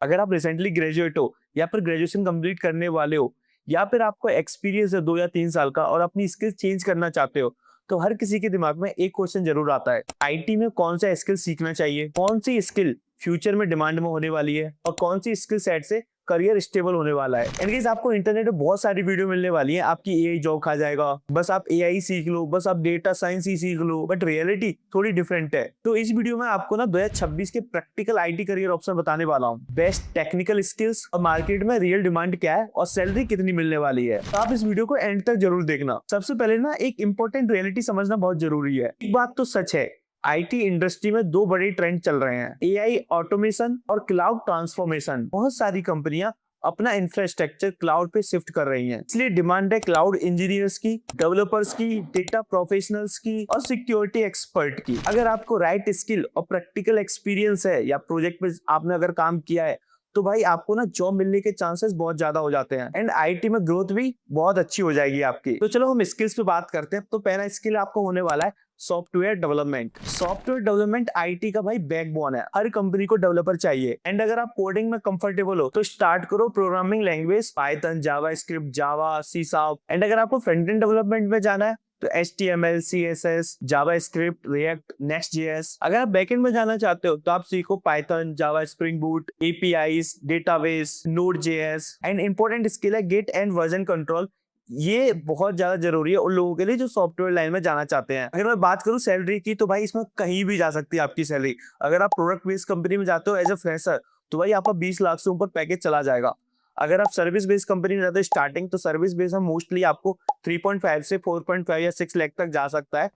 अगर आप recently graduate हो या फिर ग्रेजुएशन कंप्लीट करने वाले हो या फिर आपको एक्सपीरियंस है 2 या 3 साल का और अपनी स्किल चेंज करना चाहते हो, तो हर किसी के दिमाग में एक क्वेश्चन जरूर आता है, आईटी में कौन सा स्किल सीखना चाहिए, कौन सी स्किल फ्यूचर में डिमांड में होने वाली है और कौन सी स्किल सेट से करियर स्टेबल होने वाला है। एंड गाइस, आपको इंटरनेट पे बहुत सारी वीडियो मिलने वाली है, आपकी एआई जॉब खा जाएगा, बस आप एआई सीख लो, बस आप डेटा साइंस ही सीख लो, बट रियलिटी थोड़ी डिफरेंट है। तो इस वीडियो में आपको ना 2026 के प्रैक्टिकल आईटी करियर ऑप्शन बताने वाला हूँ, बेस्ट टेक्निकल स्किल्स और मार्केट में रियल डिमांड क्या है और सैलरी कितनी मिलने वाली है। तो आप इस वीडियो को एंड तक जरूर देखना। सबसे पहले ना एक इंपॉर्टेंट रियलिटी समझना बहुत जरूरी है। एक बात तो सच है, आईटी इंडस्ट्री में दो बड़े ट्रेंड चल रहे हैं, एआई ऑटोमेशन और क्लाउड ट्रांसफॉर्मेशन। बहुत सारी कंपनियां अपना इंफ्रास्ट्रक्चर क्लाउड पे शिफ्ट कर रही हैं, इसलिए डिमांड है क्लाउड इंजीनियर्स की, डेवलपर्स की, डेटा प्रोफेशनल्स की और सिक्योरिटी एक्सपर्ट की। अगर आपको राइट स्किल और प्रैक्टिकल एक्सपीरियंस है या प्रोजेक्ट पे आपने अगर काम किया है, तो भाई आपको ना जॉब मिलने के चांसेस बहुत ज्यादा हो जाते हैं एंड आईटी में ग्रोथ भी बहुत अच्छी हो जाएगी आपकी। तो चलो हम स्किल्स पे बात करते हैं। तो पहला स्किल आपको होने वाला है software development. Software development IT का भाई बैकबोन है, हर कंपनी को डेवलपर चाहिए। एंड अगर आप कोडिंग में कंफर्टेबल हो तो स्टार्ट करो programming language Python, JavaScript, Java, C sharp. And अगर आपको फ्रंट एंड डेवलपमेंट में जाना है तो HTML, CSS, जावा स्क्रिप्ट, रिएक्ट, नेक्स्ट जेएस। अगर आप बैकएंड में जाना चाहते हो तो आप सीखो Python, Java, spring boot, APIs, database, node JS. And important skill है गिट एंड वर्जन कंट्रोल। ये बहुत ज्यादा जरूरी है उन लोगों के लिए जो सॉफ्टवेयर लाइन में जाना चाहते हैं। अगर मैं बात करूं सैलरी की, तो भाई इसमें कहीं भी जा सकती है आपकी सैलरी। अगर आप प्रोडक्ट बेस्ड कंपनी में जाते हो एज ए फ्रेशर, तो भाई आपका 20 लाख से ऊपर पैकेज चला जाएगा। अगर आप सर्विस बेस्ड कंपनी में जाते हो स्टार्टिंग, तो सर्विस बेस्ड में मोस्टली आपको 3.5 से 4.5 या 6 लाख तक जा सकता है।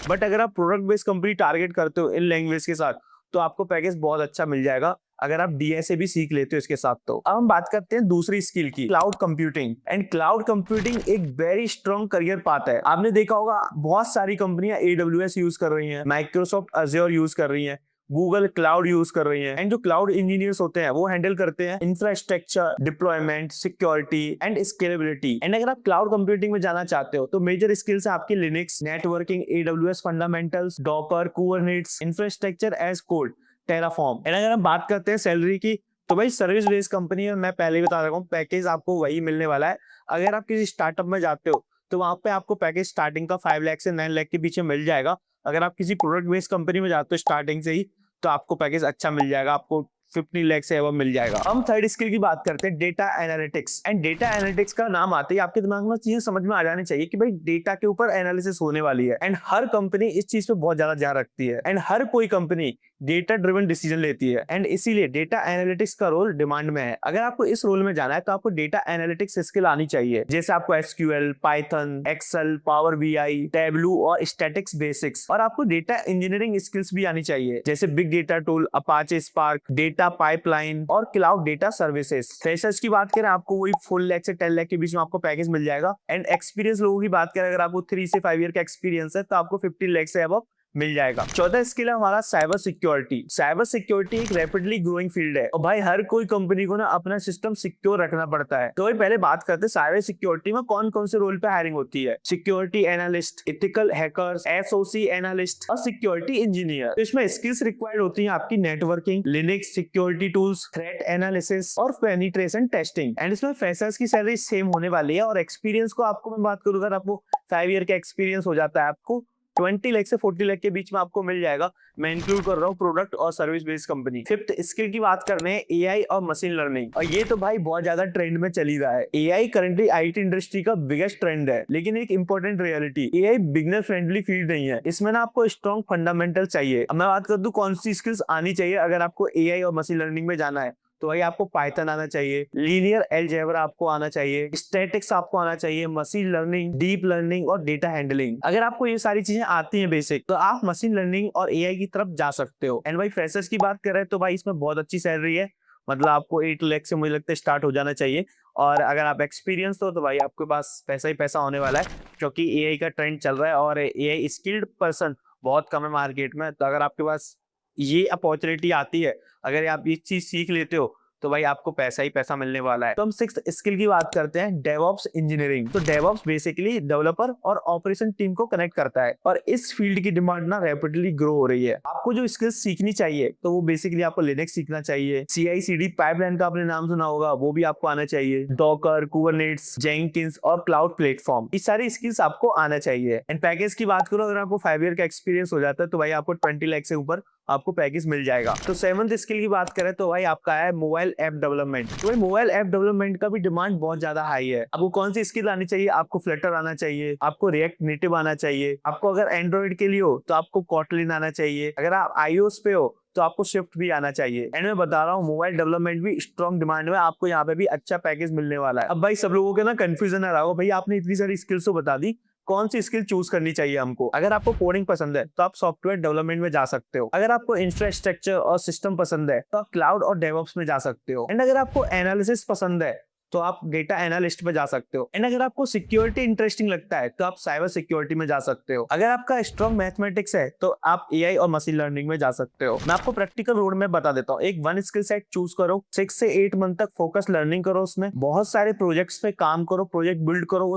बट अगर आप प्रोडक्ट बेस्ड कंपनी टारगेट करते हो इन लैंग्वेज के साथ, तो आपको पैकेज बहुत अच्छा मिल जाएगा अगर आप डीएसए भी सीख लेते हो इसके साथ। तो अब हम बात करते हैं दूसरी स्किल की, cloud computing. And cloud computing एक वेरी स्ट्रॉन्ग करियर पाथ है। आपने देखा होगा बहुत सारी कंपनियां AWS यूज कर रही हैं, माइक्रोसॉफ्ट अज्योर यूज कर रही हैं, गूगल क्लाउड यूज कर रही है। एंड जो क्लाउड इंजीनियर्स होते हैं वो हैंडल करते हैं infrastructure, deployment, security and scalability. And अगर आप क्लाउड कंप्यूटिंग में जाना चाहते हो तो मेजर स्किल्स है आपकी Linux, networking, AWS fundamentals, Docker, Kubernetes, infrastructure as code, Terraform. And अगर हम बात करते हैं सैलरी की, तो भाई सर्विस बेस्ड कंपनी में मैं पहले ही बता रहा हूँ पैकेज आपको वही मिलने वाला है। अगर आप किसी स्टार्टअप में जाते हो तो वहां पे आपको पैकेज स्टार्टिंग का 5 लाख से 9 लाख के बीच में मिल जाएगा। अगर आप किसी प्रोडक्ट बेस्ड कंपनी में जाते हो स्टार्टिंग से ही, तो आपको पैकेज अच्छा मिल जाएगा, आपको 15 लाख से एवं मिल जाएगा। हम थर्ड स्किल की बात करते हैं, data analytics. And data analytics का नाम आते ही आपके दिमाग में चीजें समझ में आ जानी चाहिए कि भाई डेटा के ऊपर एनालिसिस होने वाली है। एंड हर कंपनी इस चीज पे बहुत ज्यादा ध्यान रखती है एंड हर कोई कंपनी डेटा ड्रिवन डिसीजन लेती है। एंड इसीलिए डेटा एनालिटिक्स का रोल डिमांड में है। अगर आपको इस रोल में जाना है तो आपको डेटा एनालिटिक्स स्किल आनी चाहिए, जैसे आपको SQL, Python, Excel, power BI, Tableau और स्टैटिक्स बेसिक्स। और आपको डेटा इंजीनियरिंग स्किल्स भी आनी चाहिए, जैसे big data tool, Apache Spark, data pipeline और क्लाउड डेटा सर्विसेज। फ्रेशर्स की बात करें, आपको वही 4 लाख से 10 लाख के बीच में आपको पैकेज मिल जाएगा। एंड एक्सपीरियंस लोगों की बात करें, अगर आपको 3 से 5 ईयर का एक्सपीरियंस है तो आपको 15 लाख से अब मिल जाएगा। चौथा स्किल है हमारा साइबर सिक्योरिटी। साइबर सिक्योरिटी एक रैपिडली ग्रोइंग फील्ड है और भाई हर कोई कंपनी को ना अपना सिस्टम सिक्योर रखना पड़ता है। तो भाई पहले बात करते हैं साइबर सिक्योरिटी में कौन कौन से रोल पे हायरिंग होती है। Security analyst, ethical hackers, SOC analyst और सिक्योरिटी इंजीनियर। तो इसमें स्किल्स रिक्वायर्ड होती है आपकी networking, Linux, security tools, threat analysis और पेनिट्रेशन टेस्टिंग। एंड इसमें फ्रेशर्स की सैलरी सेम होने वाली है। और एक्सपीरियंस को आपको मैं बात करूँ, अगर आपको 5 ईयर का एक्सपीरियंस हो जाता है, आपको 20 लाख से 40 लाख के बीच में आपको मिल जाएगा। मैं इंक्लूड कर रहा हूँ प्रोडक्ट और service based company. Fifth skill की बात करने हैं एआई और मशीन लर्निंग। और ये तो भाई बहुत ज्यादा ट्रेंड में चली रहा है। एआई करंटली आईटी इंडस्ट्री का बिगेस्ट ट्रेंड है, लेकिन एक important reality, AI beginner friendly field नहीं है। इसमें ना आपको स्ट्रॉन्ग फंडामेंटल चाहिए। अब मैं बात कर दूं कौन सी स्किल्स आनी चाहिए अगर आपको एआई और मशीन लर्निंग में जाना है, तो भाई आपको पाइथन आना चाहिए, लीनियर अलजेब्रा आपको आना चाहिए, स्टैटिक्स आपको आना चाहिए, मशीन लर्निंग, डीप लर्निंग और डेटा हैंडलिंग। अगर आपको ये सारी चीजें आती हैं बेसिक, तो आप मशीन लर्निंग और एआई की तरफ जा सकते हो। एंड भाई फ्रेशर्स की बात करें तो भाई इसमें बहुत अच्छी सैलरी है, मतलब आपको 8 लाख से मुझे लगता है स्टार्ट हो जाना चाहिए। और अगर आप एक्सपीरियंस हो तो भाई आपके पास पैसा ही पैसा होने वाला है, क्योंकि एआई का ट्रेंड चल रहा है और एआई स्किल्ड पर्सन बहुत कम है मार्केट में। तो अगर आपके पास ये अपॉर्चुनिटी आती है, अगर आप ये चीज सीख लेते हो, तो भाई आपको पैसा ही पैसा मिलने वाला है। तो हम सिक्स्थ स्किल की बात करते हैं, डेवऑप्स इंजीनियरिंग। तो डेवऑप्स बेसिकली डेवलपर और ऑपरेशन टीम को कनेक्ट करता है और इस फील्ड की डिमांड ना रैपिडली ग्रो हो रही है। आपको जो स्किल्स सीखनी चाहिए तो वो बेसिकली आपको लिनक्स सीखना चाहिए, CI/CD पाइपलाइन का आपने नाम सुना होगा वो भी आपको आना चाहिए, डॉकर, कुबरनेट्स, जेंकिंस और क्लाउड प्लेटफॉर्म, ये सारी स्किल्स आपको आना चाहिए। एंड पैकेज की बात करो, अगर आपको 5 ईयर का एक्सपीरियंस हो जाता है तो भाई आपको 20 लाख से ऊपर आपको पैकेज मिल जाएगा। तो सेवंथ स्किल की बात करें तो भाई आपका है मोबाइल ऐप डेवलपमेंट। तो भाई मोबाइल ऐप डेवलपमेंट का भी डिमांड बहुत ज्यादा हाई है। आपको कौन सी स्किल आनी चाहिए? आपको फ्लटर आना चाहिए, आपको रिएक्ट नेटिव आना चाहिए, आपको अगर एंड्रॉइड के लिए हो तो आपको कॉटलिन आना चाहिए, अगर आप iOS पे हो तो आपको शिफ्ट भी आना चाहिए। एंड मैं बता रहा हूँ मोबाइल डेवलपमेंट भी स्ट्रॉन्ग डिमांड में, आपको यहाँ पे भी अच्छा पैकेज मिलने वाला है। अब भाई सब लोगों के ना कंफ्यूजन आ रहा होगा, भाई आपने इतनी सारी स्किल्स तो बता दी, कौन सी स्किल चूज करनी चाहिए हमको? अगर आपको कोडिंग पसंद है तो आप सॉफ्टवेयर डेवलपमेंट में जा सकते हो, अगर आपको इंफ्रास्ट्रक्चर और सिस्टम पसंद है तो आप क्लाउड और डेवऑप्स में जा सकते हो, एंड अगर आपको एनालिसिस पसंद है तो आप डेटा एनालिस्ट में जा सकते हो, एंड अगर आपको सिक्योरिटी इंटरेस्टिंग लगता है तो आप साइबर सिक्योरिटी में जा सकते हो, अगर आपका स्ट्रॉन्ग मैथमेटिक्स है तो आप AI और मशीन लर्निंग में जा सकते हो। मैं आपको प्रैक्टिकल रोड में बता देता हूँ। एक वन स्किल सेट चूज करो, 6 से 8 मंथ तक फोकस लर्निंग करो, उसमें बहुत सारे प्रोजेक्ट्स पे काम करो, प्रोजेक्ट बिल्ड करो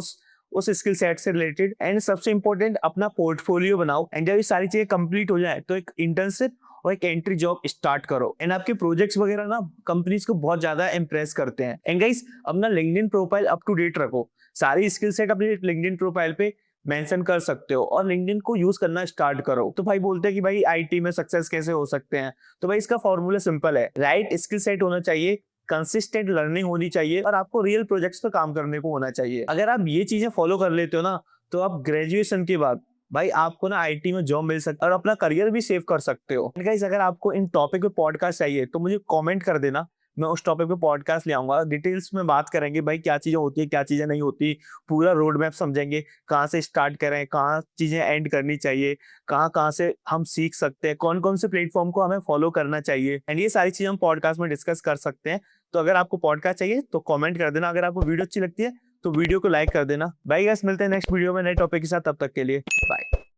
उस स्किल सेट से रिलेटेड, एंड सबसे इंपॉर्टेंट अपना पोर्टफोलियो बनाओ। एंड जब ये सारी चीजें कंप्लीट हो जाए तो एक इंटर्नशिप और एक एंट्री जॉब स्टार्ट करो, एंड आपके प्रोजेक्ट्स वगैरह ना कंपनीज को बहुत ज्यादा इंप्रेस करते हैं। एंड गाइस अपना LinkedIn profile up to date रखो, सारी स्किल सेट अपने लिंक्डइन प्रोफाइल पे मेंशन कर सकते हो और लिंक्डइन को यूज करना स्टार्ट करो। तो भाई बोलते हैं कि भाई IT में सक्सेस कैसे हो सकते हैं, तो भाई इसका फॉर्मूला सिंपल है, राइट स्किल सेट होना चाहिए, कंसिस्टेंट लर्निंग होनी चाहिए और आपको रियल प्रोजेक्ट्स पे काम करने को होना चाहिए। अगर आप ये चीजें फॉलो कर लेते हो ना तो आप ग्रेजुएशन के बाद भाई आपको ना IT में जॉब मिल सकता है और अपना करियर भी सेव कर सकते हो। गाइस अगर आपको इन टॉपिक पे पॉडकास्ट चाहिए तो मुझे कमेंट कर देना, मैं उस टॉपिक पे पॉडकास्ट ले आऊंगा, डिटेल्स में बात करेंगे भाई क्या चीजें होती है क्या चीजें नहीं होती, पूरा रोड मैप समझेंगे, कहाँ से स्टार्ट करें, कहाँ चीजें एंड करनी चाहिए, कहाँ कहाँ से हम सीख सकते हैं, कौन कौन से प्लेटफॉर्म को हमें फॉलो करना चाहिए, एंड ये सारी चीजें हम पॉडकास्ट में डिस्कस कर सकते हैं। तो अगर आपको पॉडकास्ट चाहिए तो कमेंट कर देना, अगर आपको वीडियो अच्छी लगती है तो वीडियो को लाइक कर देना। भाई गाइस मिलते हैं नेक्स्ट वीडियो में नए टॉपिक के साथ, तब तक के लिए बाय।